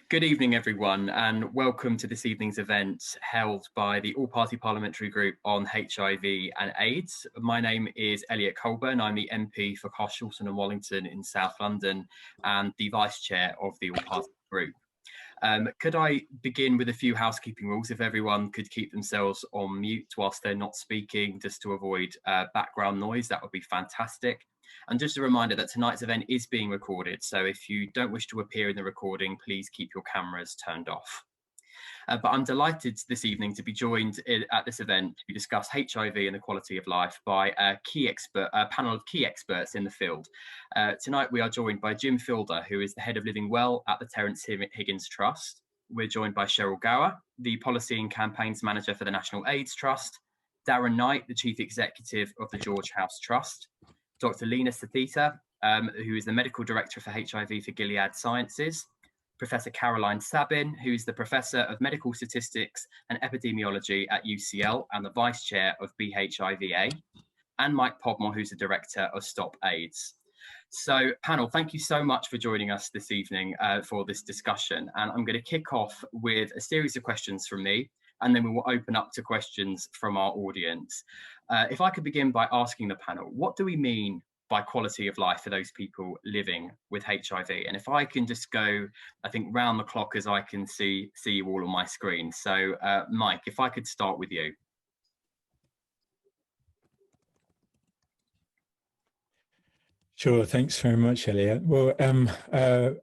Good evening, everyone, and welcome to this evening's event held by the All-Party Parliamentary Group on HIV and AIDS. My name is Elliot Colburn. I'm the MP for Carshalton and Wallington in South London and the Vice Chair of the All-Party Group. Could I begin with a few housekeeping rules? If everyone could keep themselves on mute whilst they're not speaking, just to avoid background noise, that would be fantastic. And just a reminder that tonight's event is being recorded, so if you don't wish to appear in the recording, please keep your cameras turned off. But I'm delighted this evening to be joined at this event to discuss HIV and the quality of life by a panel of key experts in the field. Tonight we are joined by Jim Fielder, who is the Head of Living Well at the Terence Higgins Trust. We're joined by Cheryl Gower, the Policy and Campaigns Manager for the National AIDS Trust, Darren Knight, the Chief Executive of the George House Trust, Dr. Lena Sathita, who is the Medical Director for HIV for Gilead Sciences, Professor Caroline Sabin, who is the Professor of Medical Statistics and Epidemiology at UCL and the Vice Chair of BHIVA, and Mike Podmore, who's the Director of Stop AIDS. So, panel, thank you so much for joining us this evening for this discussion. And I'm going to kick off with a series of questions from me, and then we will open up to questions from our audience. If I could begin by asking the panel, what do we mean by quality of life for those people living with HIV? And if I can just go, I think, round the clock as I can see you all on my screen. So, Mike, if I could start with you. Sure, thanks very much, Elliot. Well,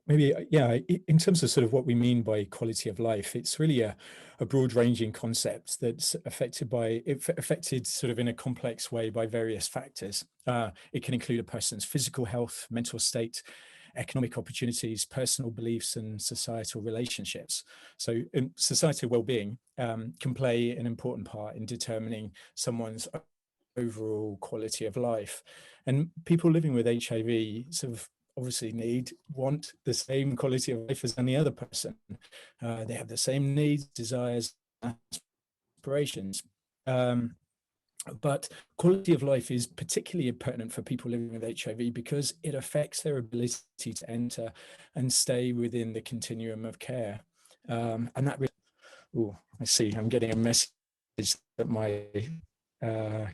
maybe, yeah, in terms of sort of what we mean by quality of life, it's really a broad-ranging concept that's affected sort of in a complex way by various factors. It can include a person's physical health, mental state, economic opportunities, personal beliefs, and societal relationships. So societal well-being can play an important part in determining someone's overall quality of life. And people living with HIV sort of obviously want the same quality of life as any other person. They have the same needs, desires, aspirations. But quality of life is particularly pertinent for people living with HIV because it affects their ability to enter and stay within the continuum of care. And that really, I see I'm getting a message that my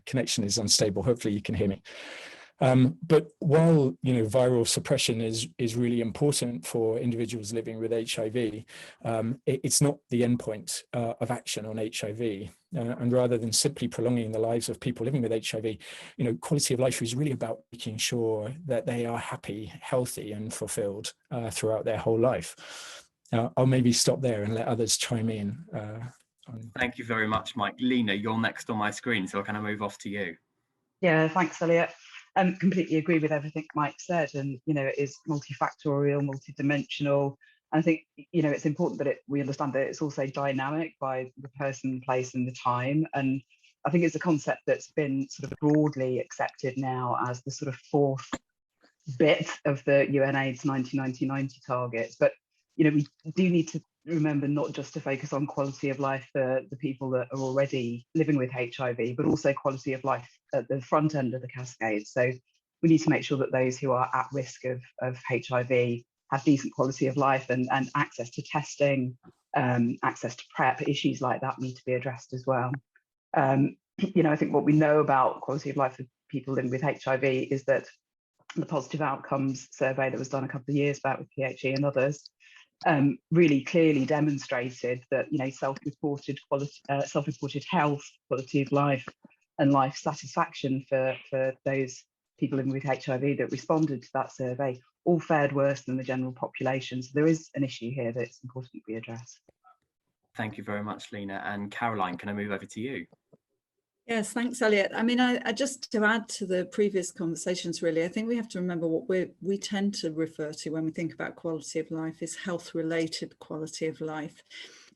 connection is unstable. Hopefully you can hear me. But while viral suppression is really important for individuals living with HIV, it's not the endpoint of action on HIV. And rather than simply prolonging the lives of people living with HIV, quality of life is really about making sure that they are happy, healthy, and fulfilled throughout their whole life. I'll maybe stop there and let others chime in. Thank you very much, Mike. Lena, you're next on my screen, so can I move off to you? Yeah, thanks, Elliot. Completely agree with everything Mike said, and it is multifactorial, multidimensional. And I think it's important that we understand that it's also dynamic by the person, place, and the time. And I think it's a concept that's been sort of broadly accepted now as the sort of fourth bit of the UNAIDS 1990 targets. But we do need to remember not just to focus on quality of life for the people that are already living with HIV, but also quality of life at the front end of the cascade. So we need to make sure that those who are at risk of HIV have decent quality of life and access to testing, access to PrEP. Issues like that need to be addressed as well. I think what we know about quality of life for people living with HIV is that the positive outcomes survey that was done a couple of years back with PHE and others really clearly demonstrated that self-reported health, quality of life, and life satisfaction for those people living with HIV that responded to that survey all fared worse than the general population. So there is an issue here that's important we address. Thank you very much, Lena. And Caroline, can I move over to you? Yes, thanks, Elliot. I mean, I just to add to the previous conversations, really, I think we have to remember what we tend to refer to when we think about quality of life is health-related quality of life.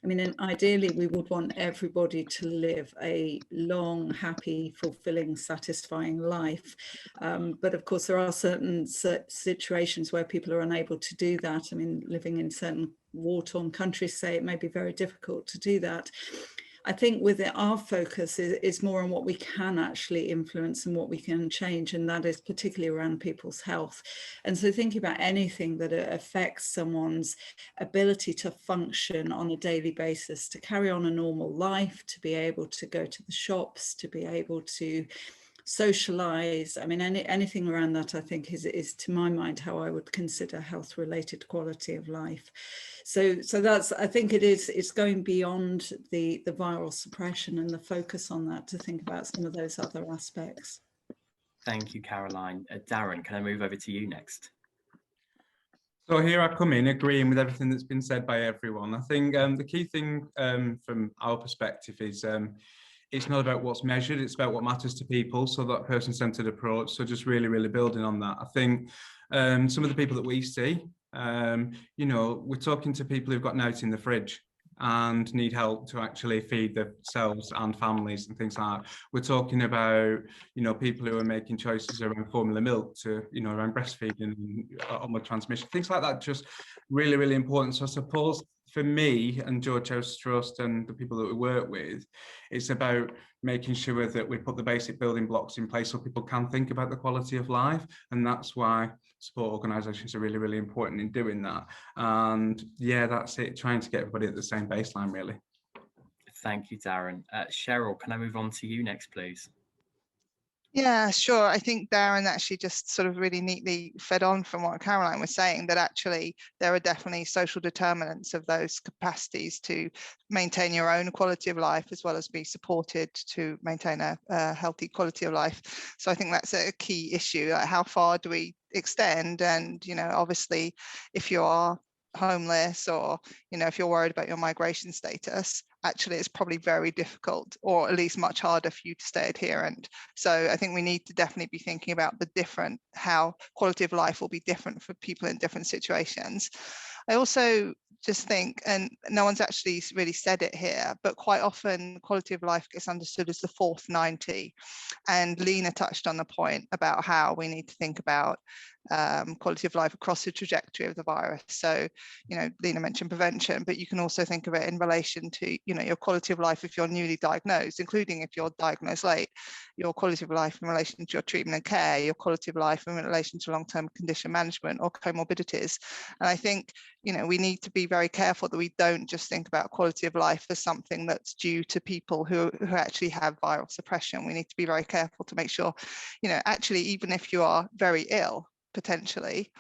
I mean, ideally, we would want everybody to live a long, happy, fulfilling, satisfying life. But of course, there are certain situations where people are unable to do that. I mean, living in certain war-torn countries, say, it may be very difficult to do that. I think with it, our focus is more on what we can actually influence and what we can change, and that is particularly around people's health. And so thinking about anything that affects someone's ability to function on a daily basis, to carry on a normal life, to be able to go to the shops, to be able to socialize. I mean, anything around that, I think, is to my mind how I would consider health related quality of life. So that's, I think it's going beyond the viral suppression and the focus on that to think about some of those other aspects. Thank you, Caroline. Darren, can I move over to you next? So here I come in agreeing with everything that's been said by everyone. I think the key thing from our perspective is it's not about what's measured, it's about what matters to people. So that person-centered approach. So just really building on that. I think some of the people that we see, you know, we're talking to people who've got notes in the fridge and need help to actually feed themselves and families and things like that. We're talking about, you know, people who are making choices around formula milk to, you know, around breastfeeding and onward transmission, things like that, just really important. So I suppose for me and George House Trust and the people that we work with, it's about making sure that we put the basic building blocks in place so people can think about the quality of life. And that's why support organisations are really important in doing that. And yeah, that's it, trying to get everybody at the same baseline, really. Thank you, Darren. Cheryl, can I move on to you next, please? Yeah, sure. I think Darren actually just sort of really neatly fed on from what Caroline was saying, that actually there are definitely social determinants of those capacities to maintain your own quality of life, as well as be supported to maintain a healthy quality of life. So I think that's a key issue. Like, how far do we extend? And, you know, obviously, if you are homeless, or, you know, if you're worried about your migration status, actually it's probably very difficult, or at least much harder for you to stay adherent. So I think we need to definitely be thinking about how quality of life will be different for people in different situations. I also just think, and no one's actually really said it here, but quite often quality of life gets understood as the fourth 90. And Lena touched on the point about how we need to think about quality of life across the trajectory of the virus. So, you know, Lena mentioned prevention, but you can also think of it in relation to, you know, your quality of life if you're newly diagnosed, including if you're diagnosed late, your quality of life in relation to your treatment and care, your quality of life in relation to long-term condition management or comorbidities. And I think, you know, we need to be very careful that we don't just think about quality of life as something that's due to people who actually have viral suppression. We need to be very careful to make sure, you know, actually, even if you are very ill, potentially,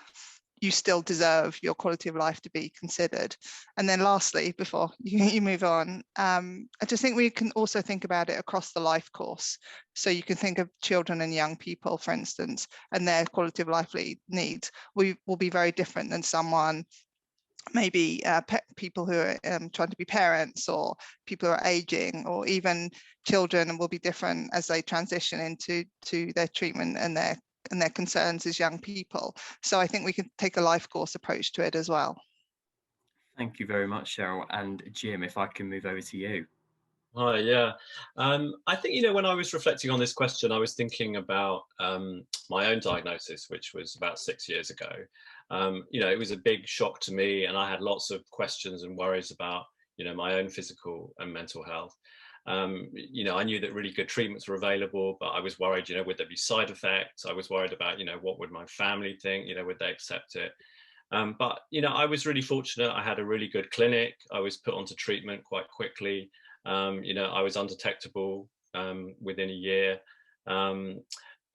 you still deserve your quality of life to be considered. And then lastly, before you move on, I just think we can also think about it across the life course. So you can think of children and young people, for instance, and their quality of life needs will be very different than someone, maybe people who are trying to be parents, or people who are aging, or even children will be different as they transition into their treatment and their concerns as young people. So I think we can take a life course approach to it as well. Thank you very much, Cheryl. And Jim, if I can move over to you. Hi, yeah. I think, you know, when I was reflecting on this question, I was thinking about my own diagnosis, which was about 6 years ago. You know, it was a big shock to me, and I had lots of questions and worries about, you know, my own physical and mental health. You know, I knew that really good treatments were available, but I was worried, you know, would there be side effects? I was worried about, you know, what would my family think? You know, would they accept it? But, you know, I was really fortunate. I had a really good clinic. I was put onto treatment quite quickly. You know, I was undetectable within a year.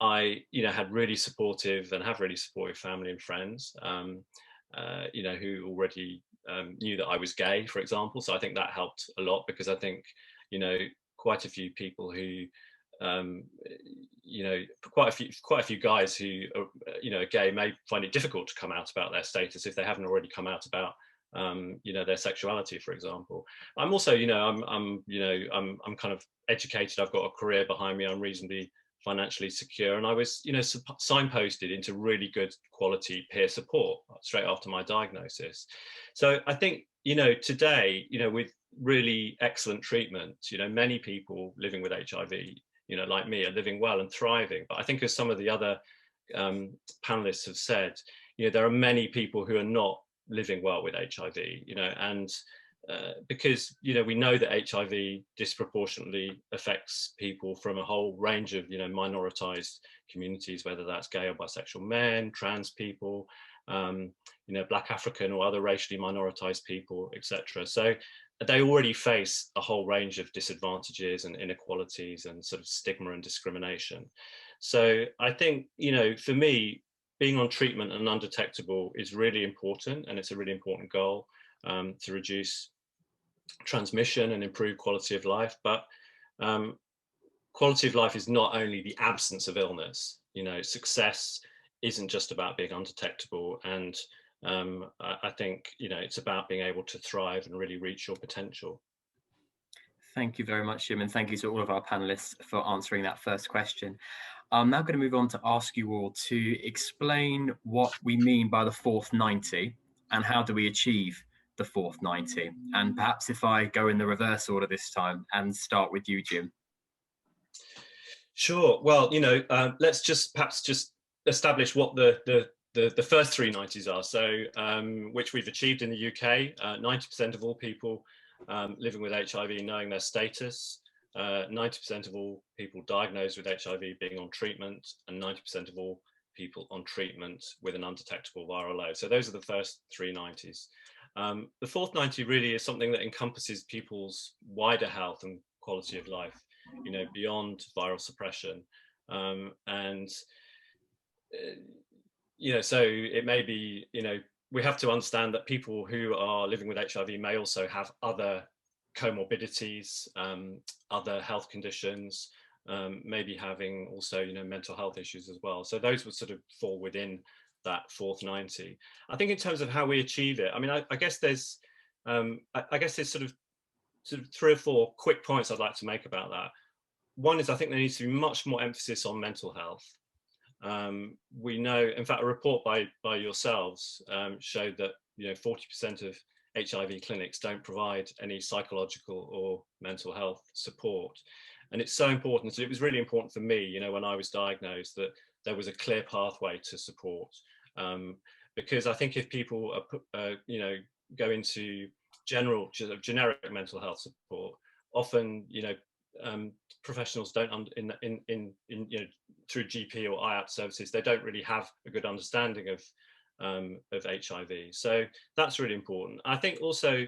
I, you know, had really supportive and have really supportive family and friends, you know, who already knew that I was gay, for example. So I think that helped a lot, because I think, you know, quite a few people who, you know, quite a few guys who are, you know, gay may find it difficult to come out about their status if they haven't already come out about, you know, their sexuality, for example. I'm also, you know, I'm kind of educated. I've got a career behind me. I'm reasonably financially secure, and I was, you know, signposted into really good quality peer support straight after my diagnosis. So I think, you know, today, you know, with really excellent treatment, you know, many people living with HIV, you know, like me, are living well and thriving. But I think, as some of the other panelists have said, you know, there are many people who are not living well with HIV, you know, and because we know that HIV disproportionately affects people from a whole range of minoritized communities, whether that's gay or bisexual men, trans people, Black African or other racially minoritized people, etc. So they already face a whole range of disadvantages and inequalities and sort of stigma and discrimination. So I think, for me, being on treatment and undetectable is really important, and it's a really important goal to reduce transmission and improve quality of life. But quality of life is not only the absence of illness. Success isn't just about being undetectable, and I think it's about being able to thrive and really reach your potential. Thank you very much, Jim, and thank you to all of our panelists for answering that first question. I'm now going to move on to ask you all to explain what we mean by the fourth 90 and how do we achieve the fourth 90. And perhaps if I go in the reverse order this time and start with you, Jim. Sure. Well, let's perhaps establish what the first three 90s are. So, which we've achieved in the UK, 90% of all people living with HIV knowing their status, 90% of all people diagnosed with HIV being on treatment, and 90% of all people on treatment with an undetectable viral load. So those are the first three 90s. The fourth 90 really is something that encompasses people's wider health and quality of life, beyond viral suppression. So it may be, we have to understand that people who are living with HIV may also have other comorbidities, other health conditions, maybe having also, mental health issues as well. So those would sort of fall within that fourth 90. I think in terms of how we achieve it, I guess there's sort of three or four quick points I'd like to make about that. One is I think there needs to be much more emphasis on mental health. We know, in fact, a report by yourselves showed that 40% of HIV clinics don't provide any psychological or mental health support, and it's so important. So it was really important for me, when I was diagnosed, that there was a clear pathway to support, because I think if people are go into generic mental health support, often professionals don't through GP or IAP services, they don't really have a good understanding of HIV. So that's really important. I think also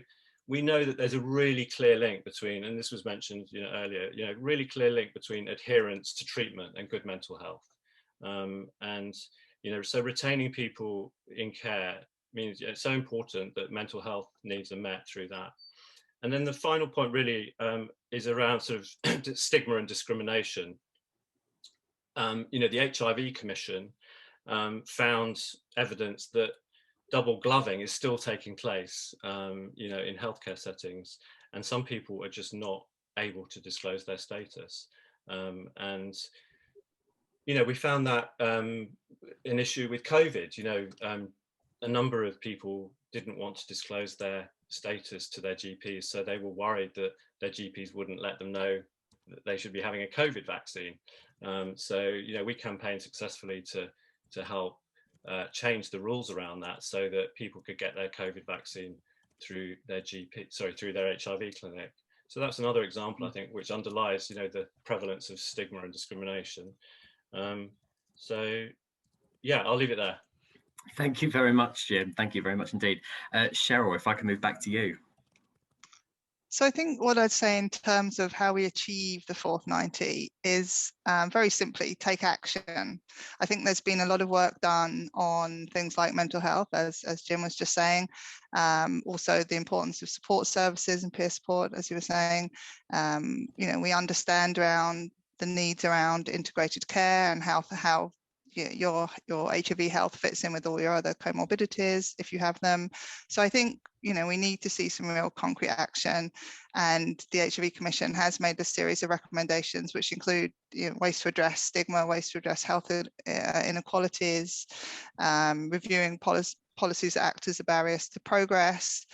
we know that there's a really clear link between, and this was mentioned earlier, really clear link between adherence to treatment and good mental health. So retaining people in care means it's so important that mental health needs are met through that. And then the final point really is around sort of stigma and discrimination. The HIV Commission found evidence that double gloving is still taking place, in healthcare settings, and some people are just not able to disclose their status. We found that an issue with COVID. A number of people didn't want to disclose their status to their GPs, so they were worried that their GPs wouldn't let them know that they should be having a COVID vaccine. We campaigned successfully to help change the rules around that, so that people could get their COVID vaccine through their through their HIV clinic. So that's another example, I think, which underlies, the prevalence of stigma and discrimination. Yeah, I'll leave it there. Thank you very much, Jim. Thank you very much indeed. Cheryl, if I can move back to you. So I think what I'd say in terms of how we achieve the fourth 90 is very simply take action. I think there's been a lot of work done on things like mental health, as Jim was just saying. Also the importance of support services and peer support, as you were saying. We understand around the needs around integrated care and how your HIV health fits in with all your other comorbidities, if you have them. So I think, we need to see some real concrete action, and the HIV Commission has made a series of recommendations, which include ways to address stigma, ways to address health inequalities, reviewing policies that act as a barriers to progress,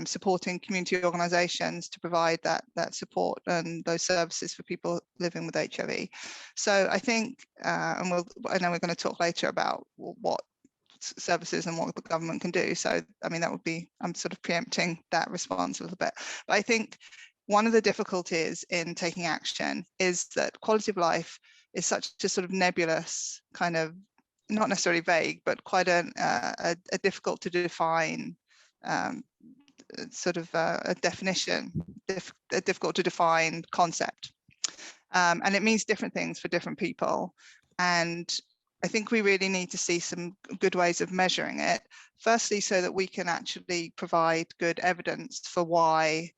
supporting community organisations to provide that support and those services for people living with HIV. So I think, I know we're going to talk later about what services and what the government can do. So, I mean, that would be, I'm sort of preempting that response a little bit. But I think one of the difficulties in taking action is that quality of life is such a sort of nebulous kind of, not necessarily vague, but quite a difficult to define sort of a definition, a difficult to define concept. And it means different things for different people. And I think we really need to see some good ways of measuring it. Firstly, so that we can actually provide good evidence for why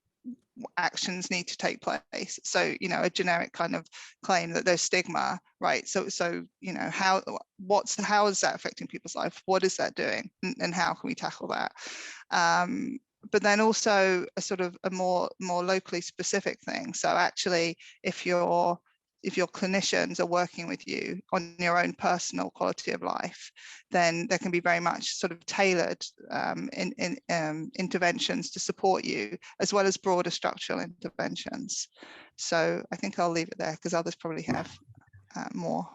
actions need to take place. So, you know, a generic kind of claim that there's stigma, right? So you know, how is that affecting people's life? What is that doing? And how can we tackle that? But then also a sort of a more locally specific thing. So actually, if your clinicians are working with you on your own personal quality of life, then there can be very much sort of tailored interventions to support you, as well as broader structural interventions. So I think I'll leave it there because others probably have more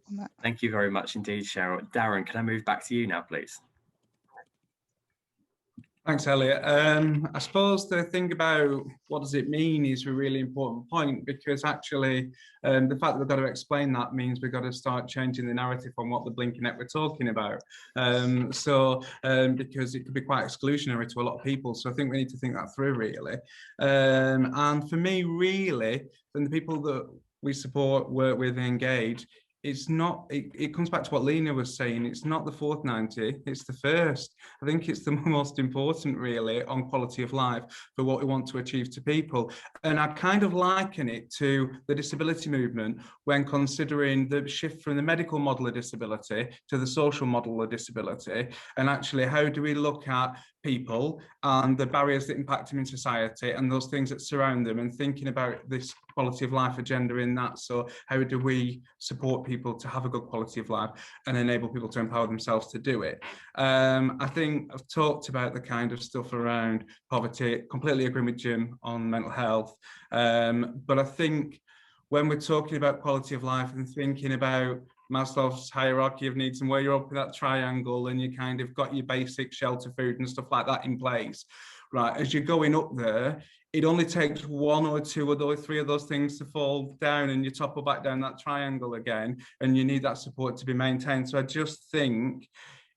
on that. Thank you very much indeed, Cheryl. Darren, can I move back to you now, please? Thanks, Elliot. I suppose the thing about what does it mean is a really important point, because actually the fact that we've got to explain that means we've got to start changing the narrative on what the blinking net we're talking about. Because it could be quite exclusionary to a lot of people. So I think we need to think that through, really. And for me, really, from the people that we support, work with, engage, it's not, it comes back to what Lena was saying, it's not the fourth 90, it's the first. I think it's the most important, really, on quality of life for what we want to achieve to people. And I kind of liken it to the disability movement when considering the shift from the medical model of disability to the social model of disability. And actually, how do we look at people and the barriers that impact them in society and those things that surround them, and thinking about this quality of life agenda in that. So how do we support people to have a good quality of life and enable people to empower themselves to do it? I think I've talked about the kind of stuff around poverty, completely agree with Jim on mental health. But I think when we're talking about quality of life and thinking about Maslow's hierarchy of needs and where you're up in that triangle and you kind of got your basic shelter, food and stuff like that in place, right, as you're going up there, it only takes one or two or those three of those things to fall down and you topple back down that triangle again, and you need that support to be maintained. So I just think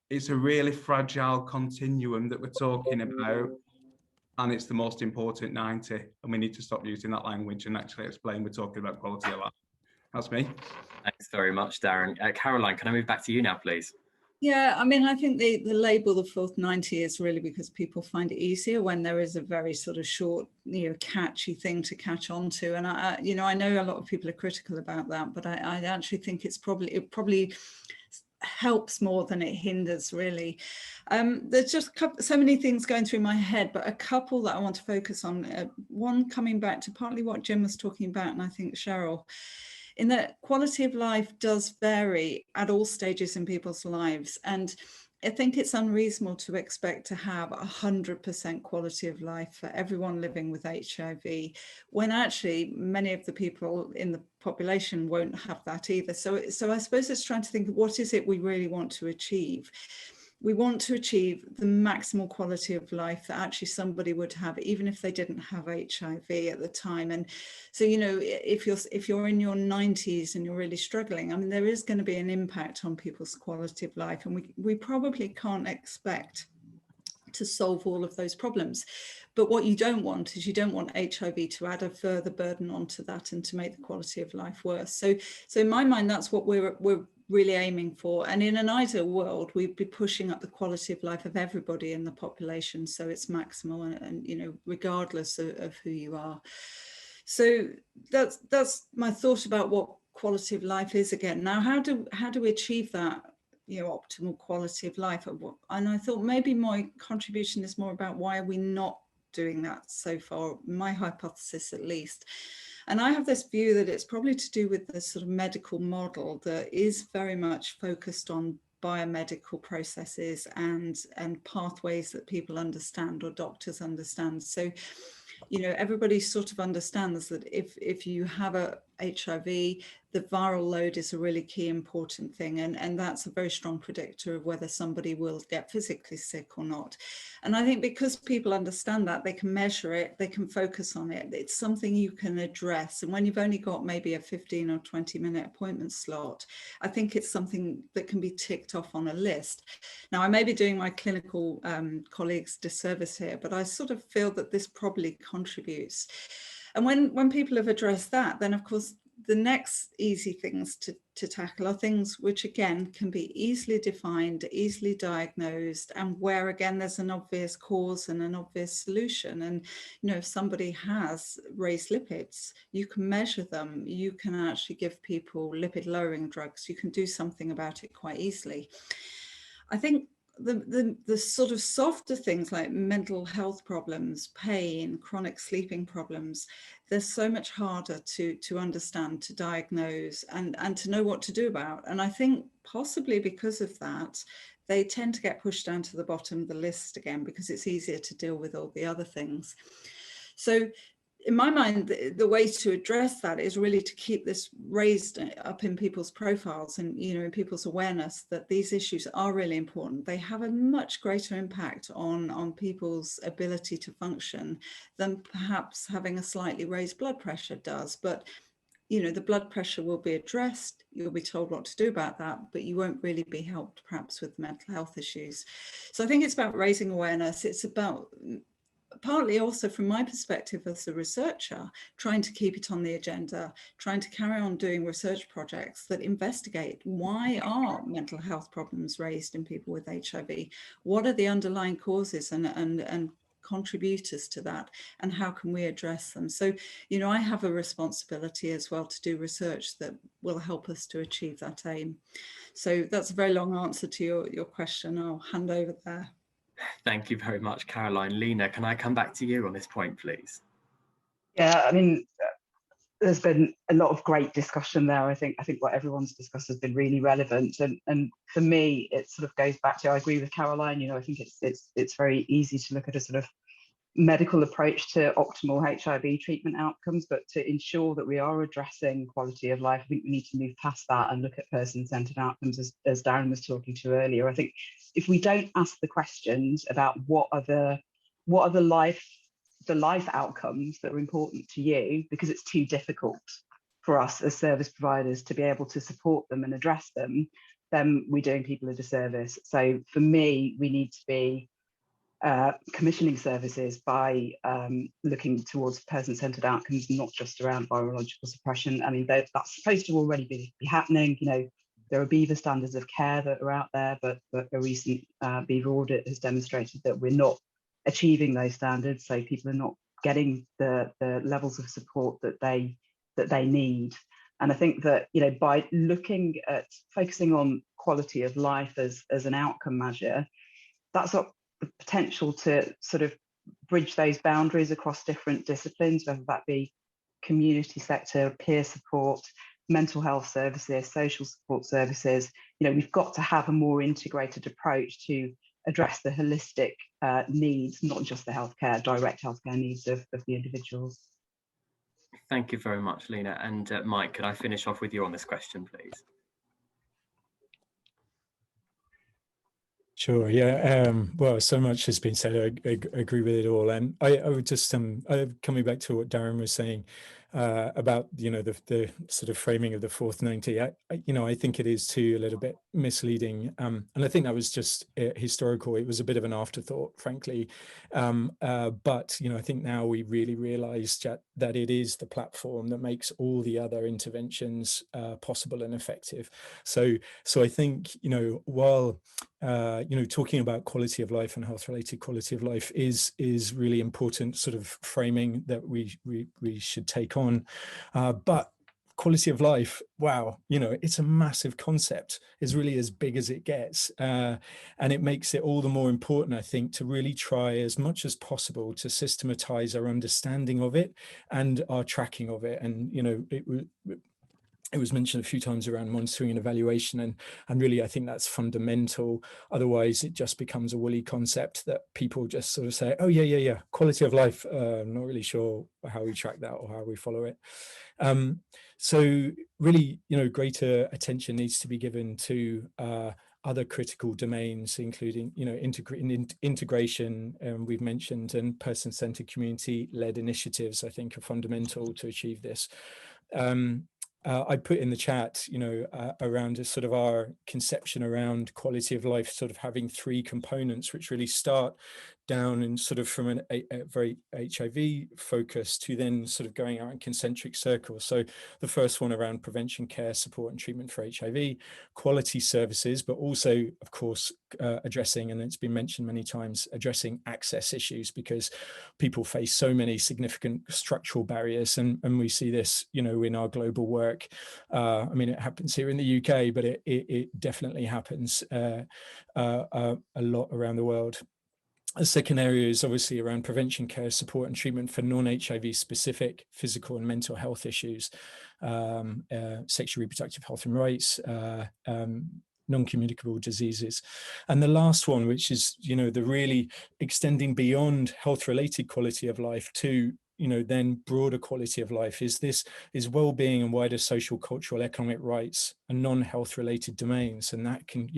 it's a really fragile continuum that we're talking about, and it's the most important 90, and we need to stop using that language and actually explain we're talking about quality of life. That's me. Thanks very much, Darren. Caroline, can I move back to you now, please? Yeah, I mean, I think the label, the fourth 90, is really because people find it easier when there is a very sort of short, you know, catchy thing to catch on to. And I you know, I know a lot of people are critical about that, but I actually think it probably helps more than it hinders, really. There's just so many things going through my head, but a couple that I want to focus on. One, coming back to partly what Jim was talking about, and I think Cheryl, in that quality of life does vary at all stages in people's lives. And I think it's unreasonable to expect to have 100% quality of life for everyone living with HIV, when actually many of the people in the population won't have that either. So I suppose it's trying to think, what is it we really want to achieve? We want to achieve the maximal quality of life that actually somebody would have, even if they didn't have HIV at the time. And so, you know, if you're in your 90s and you're really struggling, I mean, there is going to be an impact on people's quality of life, and we probably can't expect to solve all of those problems. But what you don't want is, you don't want HIV to add a further burden onto that and to make the quality of life worse. So in my mind, that's what we're really aiming for. And in an ideal world, we'd be pushing up the quality of life of everybody in the population, so it's maximal and you know, regardless of who you are. So that's my thought about what quality of life is again. Now, how do we achieve that, you know, optimal quality of life? And I thought maybe my contribution is more about why are we not doing that so far, my hypothesis at least. And I have this view that it's probably to do with the sort of medical model that is very much focused on biomedical processes and pathways that people understand or doctors understand. So, you know, everybody sort of understands that if you have a HIV, the viral load is a really key important thing, and that's a very strong predictor of whether somebody will get physically sick or not. And I think because people understand that, they can measure it, they can focus on it, it's something you can address. And when you've only got maybe a 15 or 20-minute appointment slot, I think it's something that can be ticked off on a list. Now, I may be doing my clinical colleagues disservice here, but I sort of feel that this probably contributes. And when people have addressed that, then of course the next easy things to tackle are things which again can be easily defined, easily diagnosed, and where again there's an obvious cause and an obvious solution. And you know, if somebody has raised lipids, you can measure them, you can actually give people lipid lowering drugs, you can do something about it quite easily. I think the sort of softer things like mental health problems, pain, chronic sleeping problems, they're so much harder to understand, to diagnose, and to know what to do about. And I think possibly because of that, they tend to get pushed down to the bottom of the list again, because it's easier to deal with all the other things. So in my mind, the way to address that is really to keep this raised up in people's profiles and, you know, in people's awareness that these issues are really important. They have a much greater impact on people's ability to function than perhaps having a slightly raised blood pressure does. But, you know, the blood pressure will be addressed, you'll be told what to do about that, but you won't really be helped perhaps with mental health issues. So I think it's about raising awareness. It's about, partly also from my perspective as a researcher, trying to keep it on the agenda, trying to carry on doing research projects that investigate why are mental health problems raised in people with HIV? What are the underlying causes and contributors to that, and how can we address them? So, you know, I have a responsibility as well to do research that will help us to achieve that aim. So that's a very long answer to your question. I'll hand over there. Thank you very much, Caroline. Lena, can I come back to you on this point, please? Yeah, I mean, there's been a lot of great discussion there. I think what everyone's discussed has been really relevant. And for me, it sort of goes back to, I agree with Caroline, you know, I think it's very easy to look at a sort of medical approach to optimal HIV treatment outcomes, but to ensure that we are addressing quality of life, I think we need to move past that and look at person-centered outcomes, as Darren was talking to earlier. I think if we don't ask the questions about what are the life outcomes that are important to you, because it's too difficult for us as service providers to be able to support them and address them, then we're doing people a disservice. So for me, we need to be commissioning services by looking towards person-centered outcomes, not just around virological suppression. I mean, that's supposed to already be happening. You know, there are BEVA standards of care that are out there, but a recent BEVA audit has demonstrated that we're not achieving those standards. So people are not getting the levels of support that they need. And I think that, you know, by looking at focusing on quality of life as an outcome measure, that's got the potential to sort of bridge those boundaries across different disciplines, whether that be community sector, peer support, mental health services, social support services. You know, we've got to have a more integrated approach to address the holistic needs, not just the direct healthcare needs of the individuals. Thank you very much, Lena. And Mike, could I finish off with you on this question, please? Sure. Yeah. Well, so much has been said. I agree with it all, and I would just coming back to what Darren was saying about, you know, the sort of framing of the fourth 90. I think it is too a little bit misleading, and I think that was just historical. It was a bit of an afterthought, frankly, but you know, I think now we really realise that it is the platform that makes all the other interventions possible and effective. So I think, you know, while you know, talking about quality of life and health-related quality of life is really important sort of framing that we should take on, but quality of life, wow, you know, it's a massive concept. It's really as big as it gets, and it makes it all the more important, I think, to really try as much as possible to systematize our understanding of it and our tracking of it. And you know, it was mentioned a few times around monitoring and evaluation, and really I think that's fundamental. Otherwise it just becomes a woolly concept that people just sort of say, oh yeah, quality of life, I'm not really sure how we track that or how we follow it. So really, greater attention needs to be given to other critical domains, including, integration, we've mentioned, and person-centered community-led initiatives, I think, are fundamental to achieve this. I put in the chat, around a sort of our conception around quality of life, sort of having three components, which really start down and sort of from a very HIV focus to then sort of going out in concentric circles. So the first one around prevention, care, support and treatment for HIV, quality services, but also, of course, addressing, and it's been mentioned many times, addressing access issues, because people face so many significant structural barriers. And we see this, in our global work. I mean, it happens here in the UK, but it definitely happens a lot around the world. The second area is obviously around prevention, care, support and treatment for non-HIV specific physical and mental health issues, sexual reproductive health and rights, non-communicable diseases. And the last one, which is, the really extending beyond health-related quality of life to then broader quality of life, is well-being and wider social, cultural, economic rights and non-health related domains. And that can,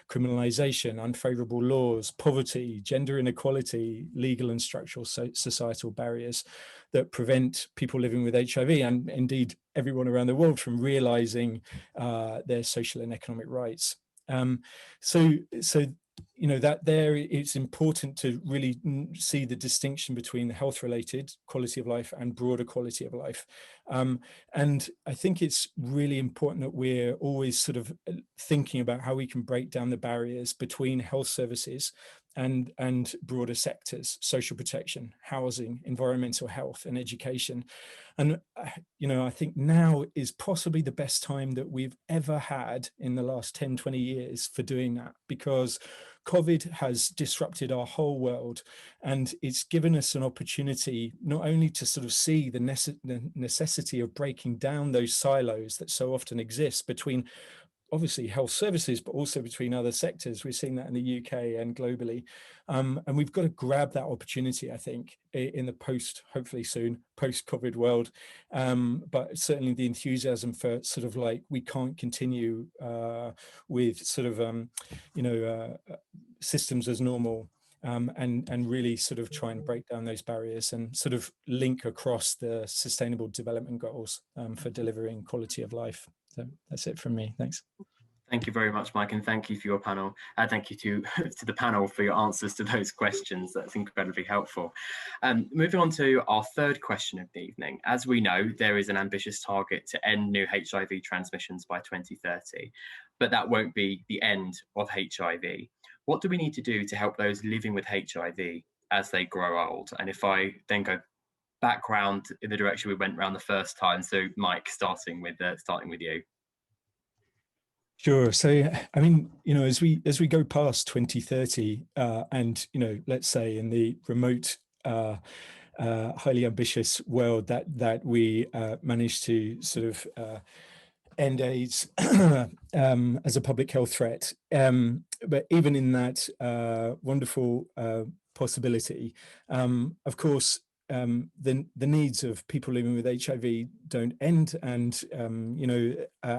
criminalization, unfavorable laws, poverty, gender inequality, legal and structural societal barriers that prevent people living with HIV, and indeed everyone around the world, from realizing their social and economic rights. So that there, it's important to really see the distinction between the health-related quality of life and broader quality of life. And I think it's really important that we're always sort of thinking about how we can break down the barriers between health services and broader sectors: social protection, housing, environmental health and education. And, I think now is possibly the best time that we've ever had in the last 10, 20 years for doing that, because COVID has disrupted our whole world, and it's given us an opportunity not only to sort of see the necessity of breaking down those silos that so often exist between obviously health services, but also between other sectors. We're seeing that in the UK and globally. And we've got to grab that opportunity, I think, in the hopefully soon, post-COVID world. But certainly the enthusiasm for sort of like, we can't continue with sort of, systems as normal. And really sort of try and break down those barriers and sort of link across the sustainable development goals for delivering quality of life. So that's it from me. Thanks. Thank you very much, Mike, and thank you for your panel. Thank you to the panel for your answers to those questions. That's incredibly helpful. Moving on to our third question of the evening. As we know, there is an ambitious target to end new HIV transmissions by 2030, but that won't be the end of HIV. What do we need to do to help those living with HIV as they grow old? And if I then go background in the direction we went around the first time, so Mike, starting with you. Sure. So, I mean, as we go past 2030, and let's say in the remote, highly ambitious world that we managed to sort of end AIDS as a public health threat, but even in that wonderful possibility, of course, the needs of people living with HIV don't end, and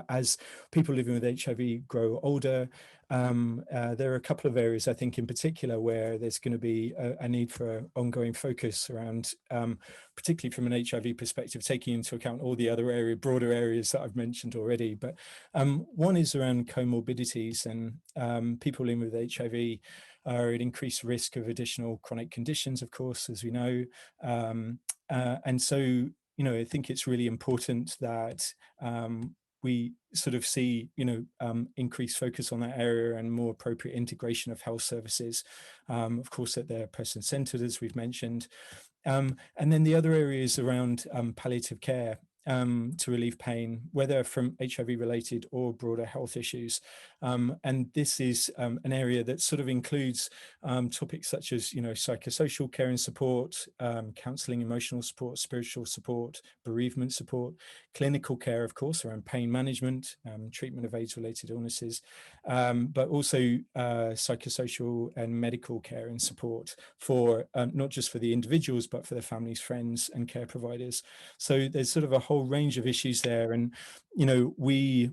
as people living with HIV grow older, there are a couple of areas, I think, in particular, where there's going to be a need for ongoing focus around, particularly from an HIV perspective, taking into account all the other broader areas that I've mentioned already. But one is around comorbidities, and people living with HIV are at increased risk of additional chronic conditions, of course, as we know. And so, I think it's really important that we sort of see, increased focus on that area and more appropriate integration of health services, of course, that they're person-centered, as we've mentioned. And then the other areas around palliative care, to relieve pain, whether from HIV-related or broader health issues. And this is an area that sort of includes topics such as, psychosocial care and support, counselling, emotional support, spiritual support, bereavement support, clinical care, of course, around pain management, treatment of AIDS-related illnesses, but also psychosocial and medical care and support for not just for the individuals, but for their families, friends, and care providers. So there's sort of a whole range of issues there. And, you know, we've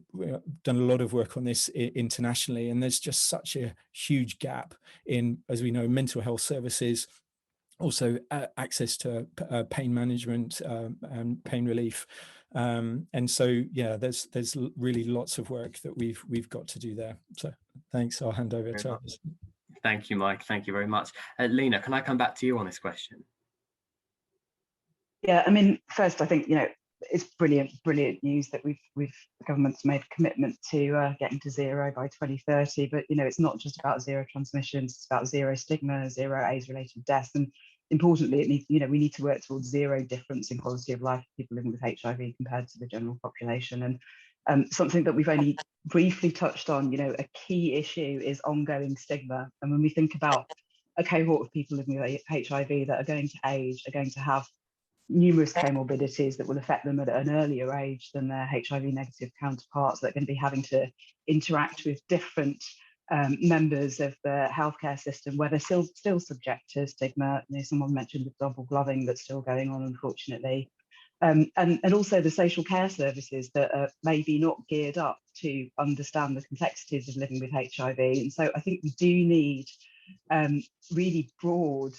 done a lot of work on this internationally, and there's just such a huge gap in, as we know, mental health services, also access to pain management and pain relief. And so, yeah, there's really lots of work that we've got to do there. So thanks. I'll hand over to others. Thank you, Mike. Thank you very much. Lena, can I come back to you on this question? Yeah, I mean, first, I think, you know, it's brilliant news that the government's made a commitment to getting to zero by 2030. But, you know, it's not just about zero transmissions, it's about zero stigma, zero AIDS-related deaths. And importantly, it needs, you know, we need to work towards zero difference in quality of life for people living with HIV compared to the general population. And something that we've only briefly touched on, you know, a key issue is ongoing stigma. And when we think about a cohort of people living with HIV that are going to age, are going to have numerous comorbidities that will affect them at an earlier age than their HIV negative counterparts, that are going to be having to interact with different members of the healthcare system, where they're still subject to stigma. You know, someone mentioned the double gloving that's still going on, unfortunately. And also the social care services that are maybe not geared up to understand the complexities of living with HIV. And so I think we do need really broad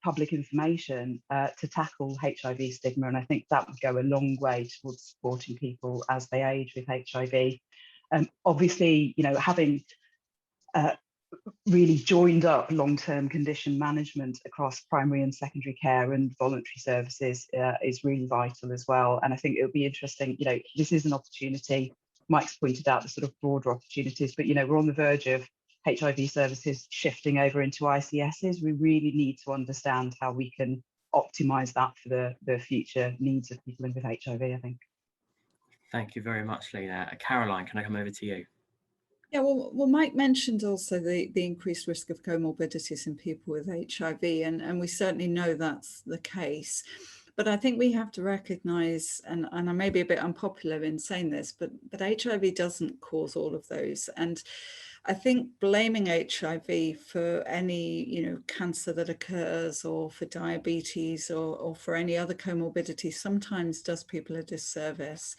public information to tackle HIV stigma, and I think that would go a long way towards supporting people as they age with HIV. Obviously, you know, having really joined up long-term condition management across primary and secondary care and voluntary services is really vital as well. And I think it would be interesting, you know, this is an opportunity. Mike's pointed out the sort of broader opportunities, but, you know, we're on the verge of HIV services shifting over into ICSs. We really need to understand how we can optimize that for the future needs of people living with HIV, I think. Thank you very much, Lena. Caroline, can I come over to you? Yeah, well, Mike mentioned also the increased risk of comorbidities in people with HIV, and we certainly know that's the case. But I think we have to recognise, and I may be a bit unpopular in saying this, but HIV doesn't cause all of those. And I think blaming HIV for any, you know, cancer that occurs, or for diabetes, or for any other comorbidity sometimes does people a disservice.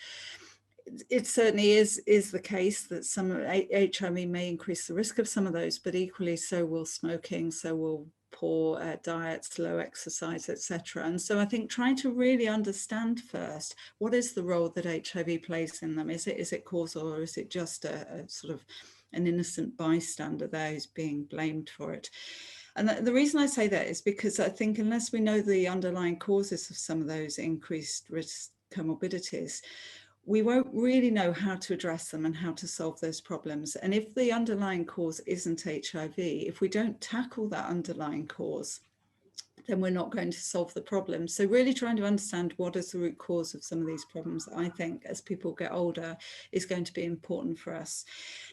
It certainly is the case that some HIV may increase the risk of some of those, but equally so will smoking, so will poor diets, low exercise, etc. And so I think trying to really understand first, what is the role that HIV plays in them? Is it causal, or is it just a sort of an innocent bystander there who's being blamed for it? And the reason I say that is because I think unless we know the underlying causes of some of those increased risk comorbidities, we won't really know how to address them and how to solve those problems. And if the underlying cause isn't HIV, if we don't tackle that underlying cause, then we're not going to solve the problem. So really trying to understand what is the root cause of some of these problems, I think, as people get older, is going to be important for us.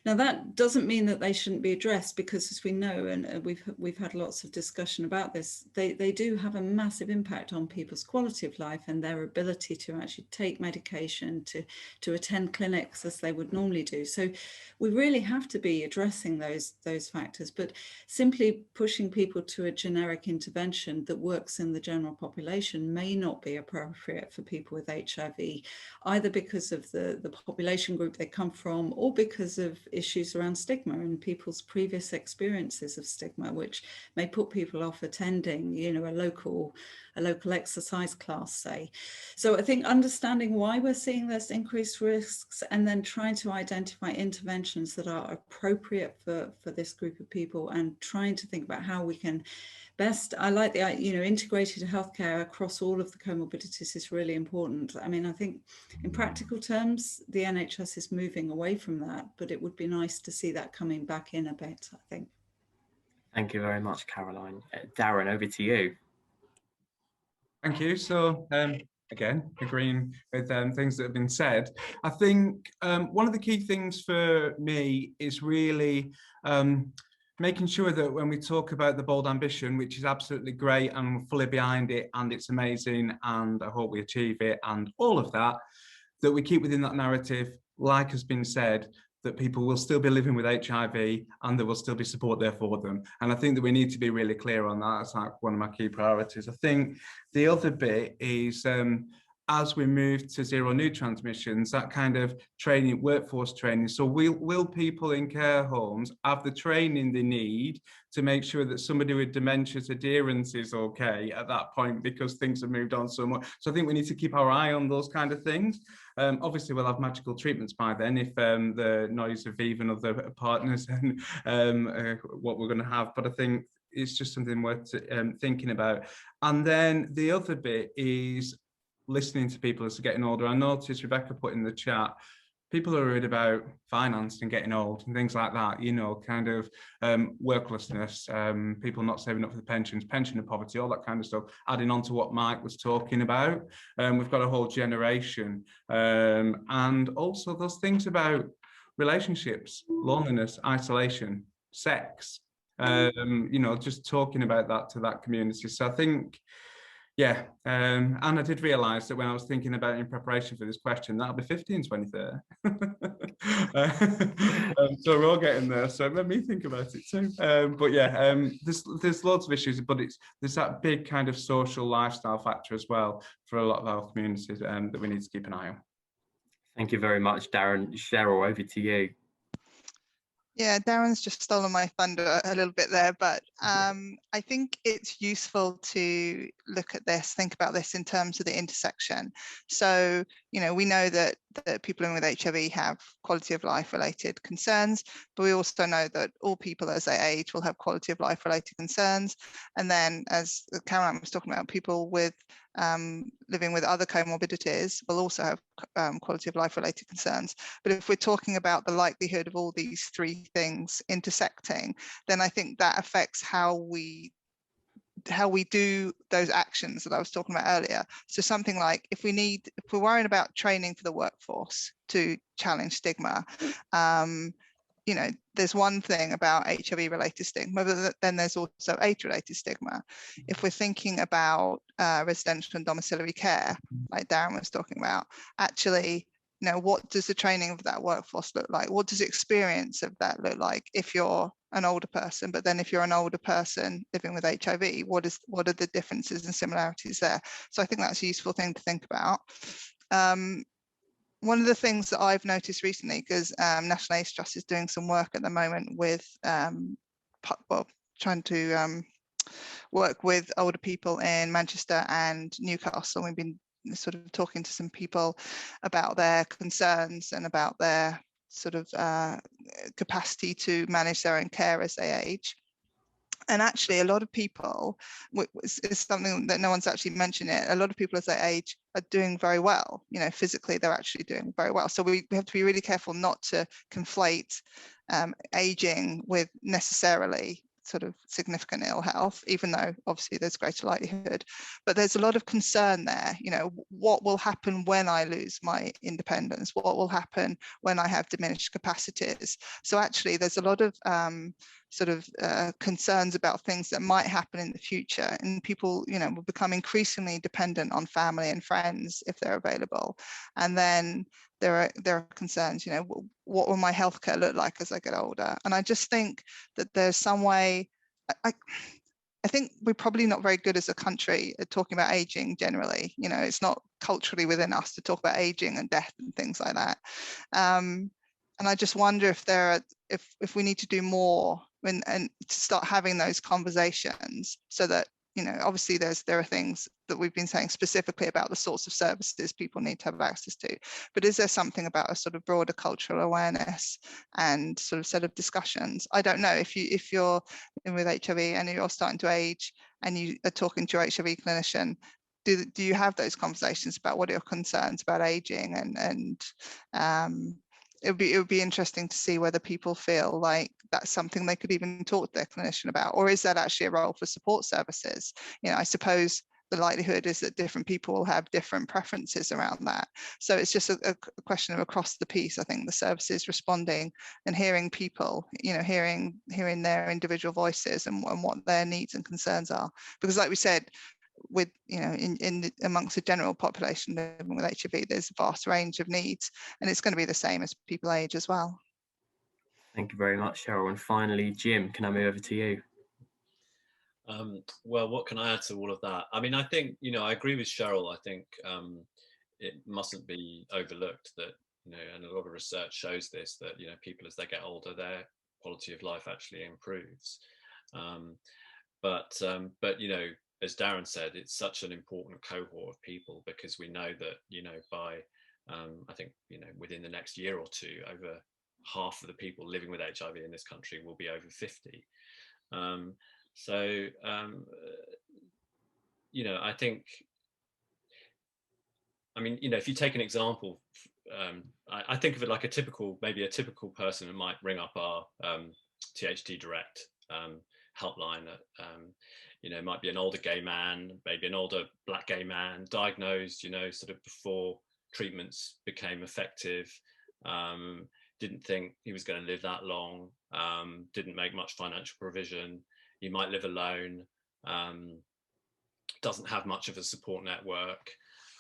Now, that doesn't mean that they shouldn't be addressed, because as we know, and we've had lots of discussion about this, they do have a massive impact on people's quality of life and their ability to actually take medication, to attend clinics as they would normally do. So we really have to be addressing those factors, but simply pushing people to a generic intervention that works in the general population may not be appropriate for people with HIV, either because of the population group they come from, or because of issues around stigma and people's previous experiences of stigma, which may put people off attending, you know, a local exercise class, say. So I think understanding why we're seeing those increased risks, and then trying to identify interventions that are appropriate for this group of people, and trying to think about how we can best, I like the, you know, integrated healthcare across all of the comorbidities is really important. I mean, I think in practical terms, the NHS is moving away from that, but it would be nice to see that coming back in a bit, I think. Thank you very much, Caroline. Darren, over to you. Thank you. So again, agreeing with things that have been said, I think one of the key things for me is really making sure that when we talk about the bold ambition, which is absolutely great and we're fully behind it and it's amazing and I hope we achieve it and all of that, that we keep within that narrative, like has been said, that people will still be living with HIV and there will still be support there for them. And I think that we need to be really clear on that. It's like one of my key priorities. I think the other bit is as we move to zero new transmissions, that kind of training, workforce training. So will people in care homes have the training they need to make sure that somebody with dementia's adherence is okay at that point, because things have moved on so much? So I think we need to keep our eye on those kind of things. Obviously, we'll have magical treatments by then if the noise of even other partners and what we're going to have. But I think it's just something worth thinking about. And then the other bit is listening to people as they're getting older. I noticed Rebecca put in the chat, people are worried about finance and getting old and things like that, you know, kind of worklessness, people not saving up for the pensions, pension and poverty, all that kind of stuff, adding on to what Mike was talking about. We've got a whole generation. And also those things about relationships, loneliness, isolation, sex, you know, just talking about that to that community. So I think, yeah, and I did realise that when I was thinking about it in preparation for this question, that'll be 50 in 2030. So we're all getting there. So it made me think about it too. But yeah, there's loads of issues, but there's that big kind of social lifestyle factor as well for a lot of our communities that we need to keep an eye on. Thank you very much, Darren. Cheryl, over to you. Yeah, Darren's just stolen my thunder a little bit there, but I think it's useful to look at this, think about this in terms of the intersection. So, you know, we know that people living with HIV have quality of life related concerns, but we also know that all people as they age will have quality of life related concerns. And then, as Caroline was talking about, people with living with other comorbidities will also have quality of life related concerns. But if we're talking about the likelihood of all these three things intersecting, then I think that affects how we do those actions that I was talking about earlier. So something like if we're worrying about training for the workforce to challenge stigma, you know, there's one thing about HIV related stigma, but then there's also AIDS related stigma. If we're thinking about residential and domiciliary care, like Darren was talking about, actually, you know, what does the training of that workforce look like? What does the experience of that look like if you're an older person? But then if you're an older person living with HIV, what are the differences and similarities there? So I think that's a useful thing to think about. One of the things that I've noticed recently, because National AIDS Trust is doing some work at the moment with, trying to work with older people in Manchester and Newcastle. We've been sort of talking to some people about their concerns and about their sort of capacity to manage their own care as they age. And actually, a lot of people, it's something that no one's actually mentioned it, a lot of people as they age are doing very well. You know, physically, they're actually doing very well. So we have to be really careful not to conflate aging with necessarily sort of significant ill health, even though obviously there's greater likelihood. But there's a lot of concern there. You know, what will happen when I lose my independence? What will happen when I have diminished capacities? So actually, there's a lot of concerns about things that might happen in the future, and people, you know, will become increasingly dependent on family and friends if they're available. And then there are concerns, you know, what will my healthcare look like as I get older? And I just think that there's some way, I think we're probably not very good as a country at talking about aging generally. You know, it's not culturally within us to talk about aging and death and things like that. And I just wonder if we need to do more and to start having those conversations, so that, you know, obviously there are things that we've been saying specifically about the sorts of services people need to have access to, but is there something about a sort of broader cultural awareness and sort of set of discussions? I don't know, if you're in with HIV and you're starting to age and you are talking to your HIV clinician, do you have those conversations about what are your concerns about aging? And it would be interesting to see whether people feel like that's something they could even talk to their clinician about, or is that actually a role for support services? You know, I suppose the likelihood is that different people will have different preferences around that. So it's just a question of across the piece. I think the services responding and hearing people, you know, hearing their individual voices and what their needs and concerns are. Because like we said, with, you know, in amongst the general population living with HIV, there's a vast range of needs, and it's going to be the same as people age as well. Thank you very much, Cheryl. And finally, Jim, can I move over to you? Well, what can I add to all of that? I mean, I think, you know, I agree with Cheryl. I think it mustn't be overlooked that, you know, and a lot of research shows this, that, you know, people as they get older, their quality of life actually improves. But you know, as Darren said, it's such an important cohort of people, because we know that, you know, by I think, you know, within the next year or two, over half of the people living with HIV in this country will be over 50. You know, I think, I mean, you know, if you take an example, I think of it like maybe a typical person who might ring up our THD Direct helpline. You know, might be an older gay man, maybe an older black gay man, diagnosed, you know, sort of before treatments became effective, didn't think he was going to live that long, didn't make much financial provision. He might live alone, doesn't have much of a support network,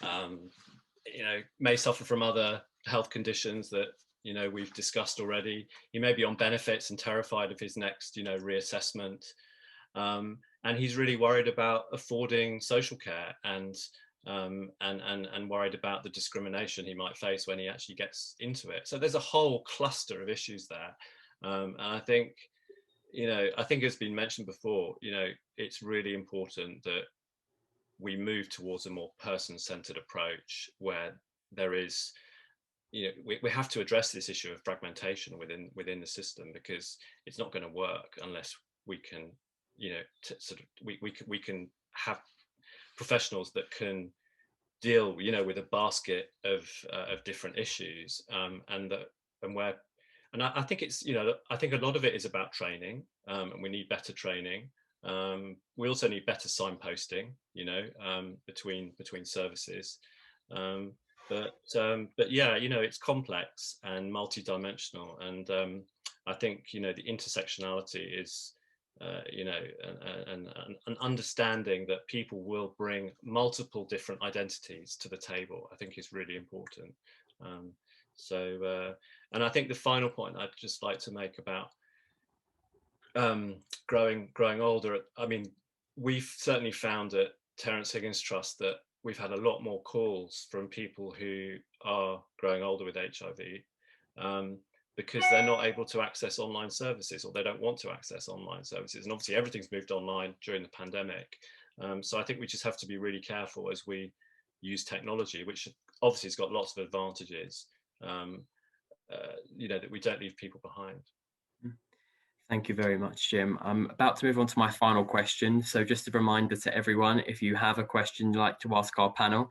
you know, may suffer from other health conditions that, you know, we've discussed already. He may be on benefits and terrified of his next, you know, reassessment. And he's really worried about affording social care, and worried about the discrimination he might face when he actually gets into it. So there's a whole cluster of issues there. And I think, you know, I think it's been mentioned before, you know, it's really important that we move towards a more person-centered approach, where there is, you know, we have to address this issue of fragmentation within the system, because it's not going to work unless we can, you know, we can have professionals that can deal, you know, with a basket of different issues, and I think it's, you know, I think a lot of it is about training, and we need better training. We also need better signposting, you know, between services. But yeah, you know, it's complex and multidimensional, and I think, you know, the intersectionality is, you know, an understanding that people will bring multiple different identities to the table, I think is really important. And I think the final point I'd just like to make about growing older, I mean, we've certainly found at Terence Higgins Trust that we've had a lot more calls from people who are growing older with HIV, because they're not able to access online services, or they don't want to access online services. And obviously everything's moved online during the pandemic. So I think we just have to be really careful as we use technology, which obviously has got lots of advantages, you know, that we don't leave people behind. Thank you very much, Jim. I'm about to move on to my final question. So just a reminder to everyone, if you have a question you'd like to ask our panel,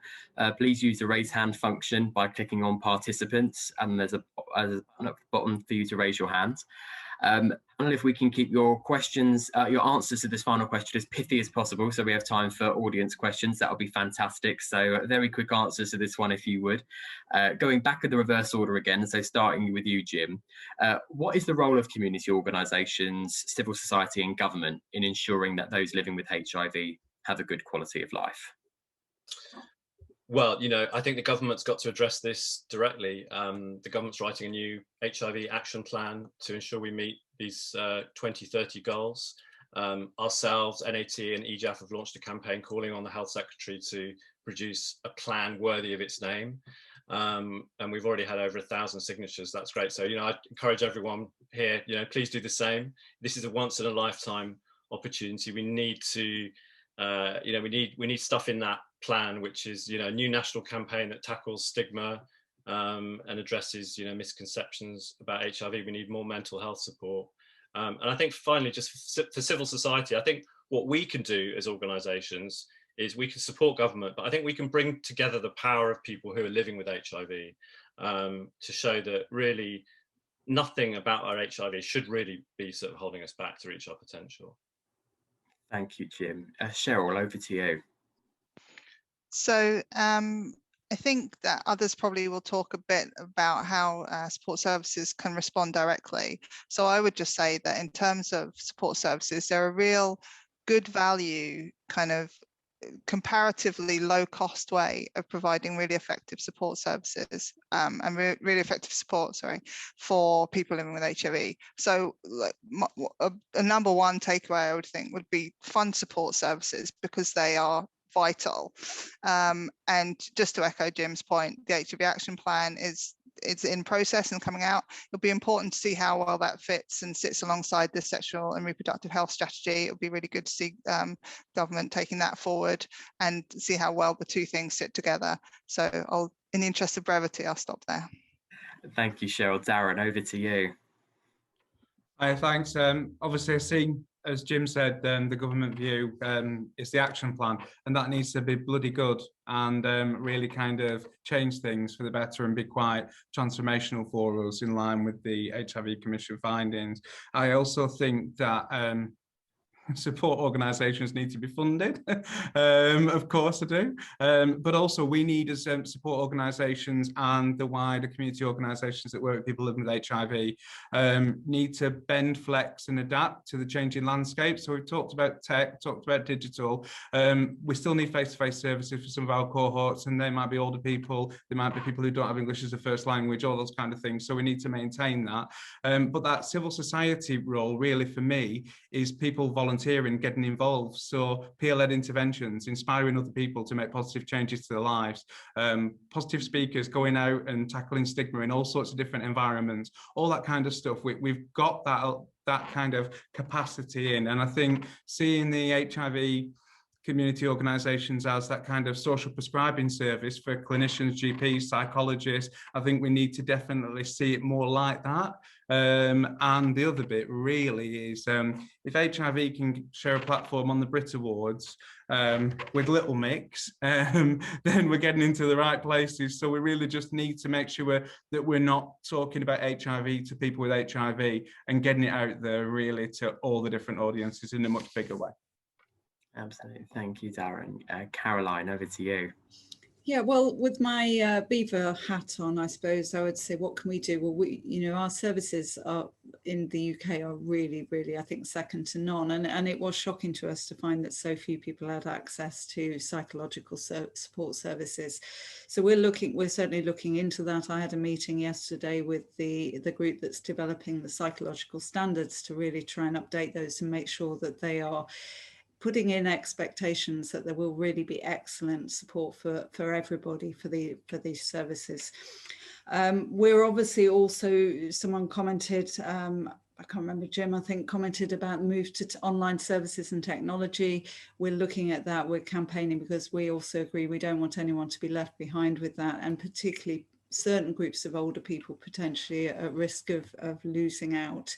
please use the raise hand function by clicking on participants, and there's a button at the bottom for you to raise your hand. And if we can keep your questions, your answers to this final question as pithy as possible, so we have time for audience questions, that would be fantastic. So very quick answers to this one, if you would. Going back in the reverse order again, so starting with you, Jim. What is the role of community organisations, civil society and government in ensuring that those living with HIV have a good quality of life? Well, you know, I think the government's got to address this directly. The government's writing a new HIV action plan to ensure we meet these 2030 goals. Ourselves, NAT and EJAF have launched a campaign calling on the Health Secretary to produce a plan worthy of its name. And we've already had over 1,000 signatures. That's great. So, you know, I encourage everyone here, you know, please do the same. This is a once in a lifetime opportunity. We need to, you know, we need stuff in that plan, which is, you know, a new national campaign that tackles stigma and addresses, you know, misconceptions about HIV. We need more mental health support. And I think finally, just for civil society, I think what we can do as organisations is we can support government, but I think we can bring together the power of people who are living with HIV to show that really nothing about our HIV should really be sort of holding us back to reach our potential. Thank you, Jim. Cheryl, over to you. So I think that others probably will talk a bit about how support services can respond directly. So I would just say that in terms of support services, they're a real good value, kind of comparatively low cost way of providing really effective support services and really effective support, for people living with HIV. So a number one takeaway I would think would be fund support services, because they are vital. And just to echo Jim's point, the HIV Action Plan is in process and coming out. It'll be important to see how well that fits and sits alongside the sexual and reproductive health strategy. It'll be really good to see government taking that forward and see how well the two things sit together. So in the interest of brevity, I'll stop there. Thank you, Cheryl. Darren, over to you. Hi, thanks. Obviously, I see, as Jim said, the government view is the action plan, and that needs to be bloody good and really kind of change things for the better and be quite transformational for us in line with the HIV Commission findings. I also think that support organisations need to be funded, of course I do, but also we need as support organisations and the wider community organisations that work with people living with HIV need to bend, flex and adapt to the changing landscape. So we've talked about tech, talked about digital, we still need face-to-face services for some of our cohorts, and they might be older people, they might be people who don't have English as a first language, all those kind of things, so we need to maintain that. But that civil society role really for me is people volunteering, getting involved. So peer-led interventions, inspiring other people to make positive changes to their lives, positive speakers going out and tackling stigma in all sorts of different environments, all that kind of stuff. We've got that kind of capacity in, and I think seeing the HIV community organisations as that kind of social prescribing service for clinicians, GPs, psychologists, I think we need to definitely see it more like that. And the other bit really is if HIV can share a platform on the Brit Awards with Little Mix, then we're getting into the right places. So we really just need to make sure that we're not talking about HIV to people with HIV and getting it out there really to all the different audiences in a much bigger way. Absolutely. Thank you, Darren. Caroline, over to you. Yeah, well, with my Beaver hat on, I suppose I would say, what can we do? Well, our services are in the UK are really, really, I think, second to none. And it was shocking to us to find that so few people had access to psychological support services. So we're certainly looking into that. I had a meeting yesterday with the group that's developing the psychological standards to really try and update those and make sure that they are putting in expectations that there will really be excellent support for everybody for these services. We're obviously also, someone commented, I can't remember, Jim, I think commented about the move to online services and technology. We're looking at that, we're campaigning, because we also agree we don't want anyone to be left behind with that, and particularly certain groups of older people potentially at risk of losing out.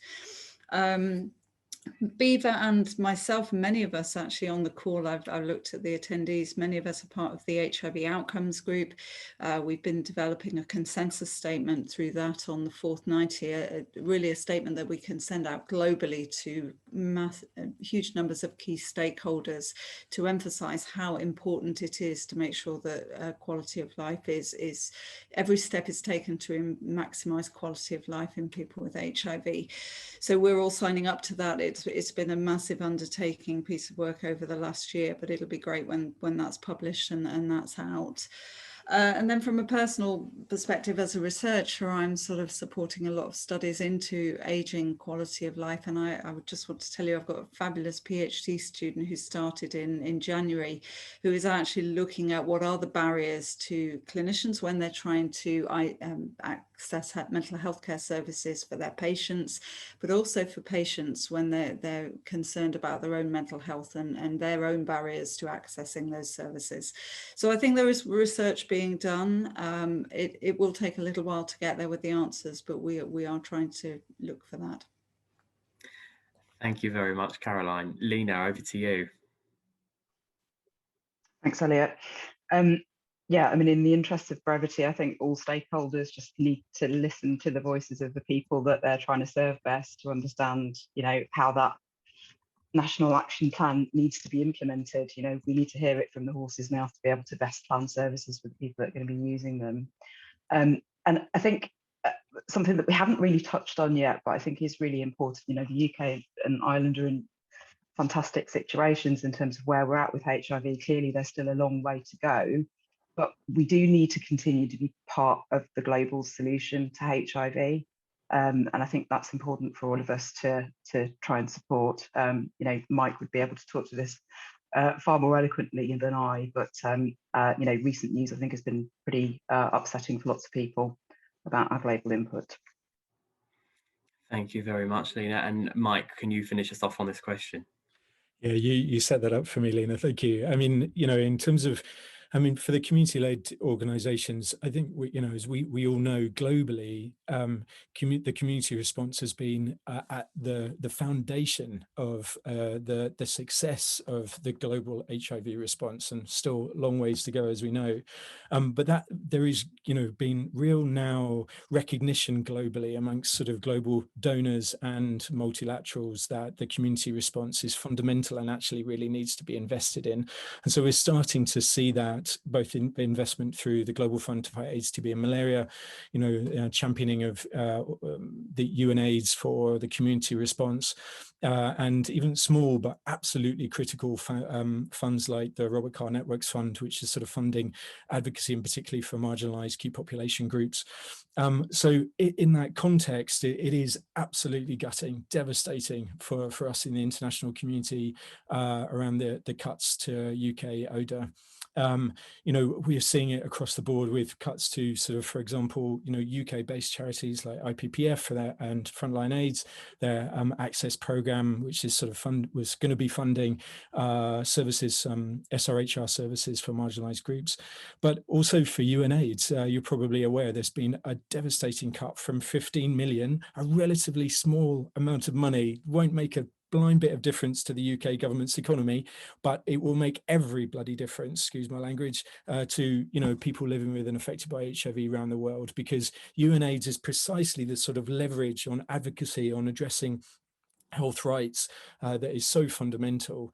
Beaver and myself, many of us actually on the call, I've looked at the attendees, many of us are part of the HIV outcomes group. We've been developing a consensus statement through that on the fortnight, really a statement that we can send out globally to huge numbers of key stakeholders to emphasize how important it is to make sure that quality of life is every step is taken to maximize quality of life in people with HIV. So we're all signing up to that. It's been a massive undertaking, piece of work over the last year, but it'll be great when that's published and that's out. And then from a personal perspective, as a researcher, I'm sort of supporting a lot of studies into aging, quality of life. And I would just want to tell you, I've got a fabulous PhD student who started in January, who is actually looking at what are the barriers to clinicians when they're trying to access mental health care services for their patients, but also for patients when they're concerned about their own mental health and their own barriers to accessing those services. So I think there is research being done. It will take a little while to get there with the answers, but we are trying to look for that. Thank you very much, Caroline. Lena, over to you. Thanks, Elliot. Yeah, I mean, in the interest of brevity, I think all stakeholders just need to listen to the voices of the people that they're trying to serve best to understand, how that national action plan needs to be implemented. We need to hear it from the horse's mouth to be able to best plan services for the people that are going to be using them. And I think something that we haven't really touched on yet, but I think is really important, the UK and Ireland are in fantastic situations in terms of where we're at with HIV. Clearly, there's still a long way to go, but we do need to continue to be part of the global solution to HIV. And I think that's important for all of us to try and support. Mike would be able to talk to this far more eloquently than I, but you know, recent news I think has been pretty upsetting for lots of people about ad label input. Thank you very much, Lena. And Mike, can you finish us off on this question? Yeah, you set that up for me, Lena. Thank you. I mean, you know, in terms of, I mean, for the community-led organisations, I think you know, as we all know globally, the community response has been at the foundation of the success of the global HIV response, and still long ways to go, as we know. But that there is, you know, been real now recognition globally amongst sort of global donors and multilaterals that the community response is fundamental and actually really needs to be invested in. And so we're starting to see that both in investment through the Global Fund to Fight AIDS, TB and Malaria, you know, championing of the UN AIDS for the community response, and even small but absolutely critical funds like the Robert Carr Networks Fund, which is sort of funding advocacy and particularly for marginalized key population groups. So in that context, it is absolutely gutting, devastating for us in the international community around the cuts to UK ODA. You know, we are seeing it across the board with cuts to sort of, for example, you know, UK-based charities like IPPF for that and Frontline AIDS, their access program, which is sort of was going to be funding services, SRHR services for marginalized groups, but also for UN AIDS. You're probably aware there's been a devastating cut from 15 million, a relatively small amount of money, won't make a blind bit of difference to the UK government's economy, but it will make every bloody difference, excuse my language, to, you know, people living with and affected by HIV around the world, because UN AIDS is precisely the sort of leverage on advocacy, on addressing health rights that is so fundamental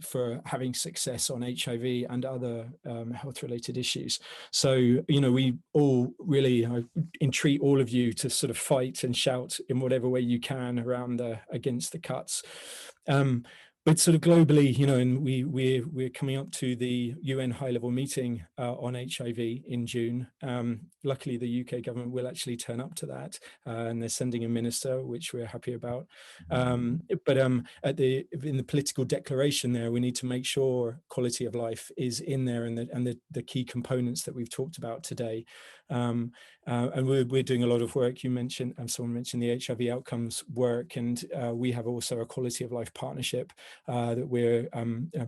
for having success on HIV and other health-related issues. So, you know, we all really entreat all of you to sort of fight and shout in whatever way you can around against the cuts. But sort of globally, you know, and we're coming up to the UN high-level meeting on HIV in June. Luckily, the UK government will actually turn up to that, and they're sending a minister, which we're happy about. But in the political declaration there, we need to make sure quality of life is in there, and the key components that we've talked about today. And we're doing a lot of work. You mentioned, and someone mentioned the HIV outcomes work, and we have also a quality of life partnership that we're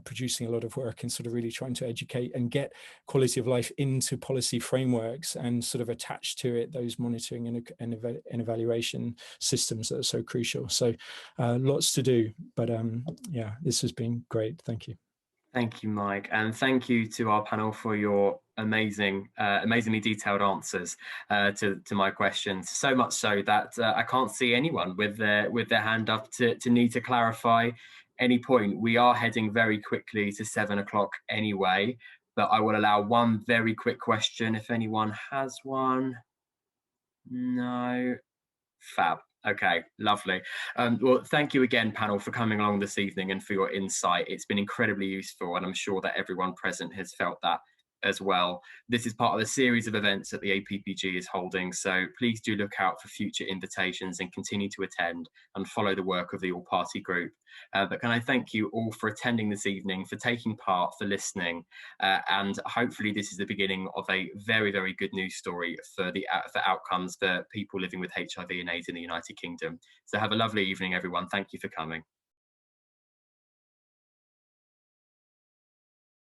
producing a lot of work and sort of really trying to educate and get quality of life into policy frameworks and sort of attach to it those monitoring and evaluation systems that are so crucial. So lots to do, but yeah, this has been great. Thank you. Thank you, Mike, and thank you to our panel for your amazingly detailed answers to my questions. So much so that I can't see anyone with their hand up to need to clarify any point. We are heading very quickly to 7 o'clock anyway, but I will allow one very quick question if anyone has one. No. Fab. Okay, lovely. Well, thank you again, panel, for coming along this evening and for your insight. It's been incredibly useful, and I'm sure that everyone present has felt that as well. This is part of the series of events that the APPG is holding, so please do look out for future invitations and continue to attend and follow the work of the all-party group. But can I thank you all for attending this evening, for taking part, for listening, and hopefully this is the beginning of a very, very good news story for outcomes for people living with HIV and AIDS in the United Kingdom. So have a lovely evening, everyone. Thank you for coming.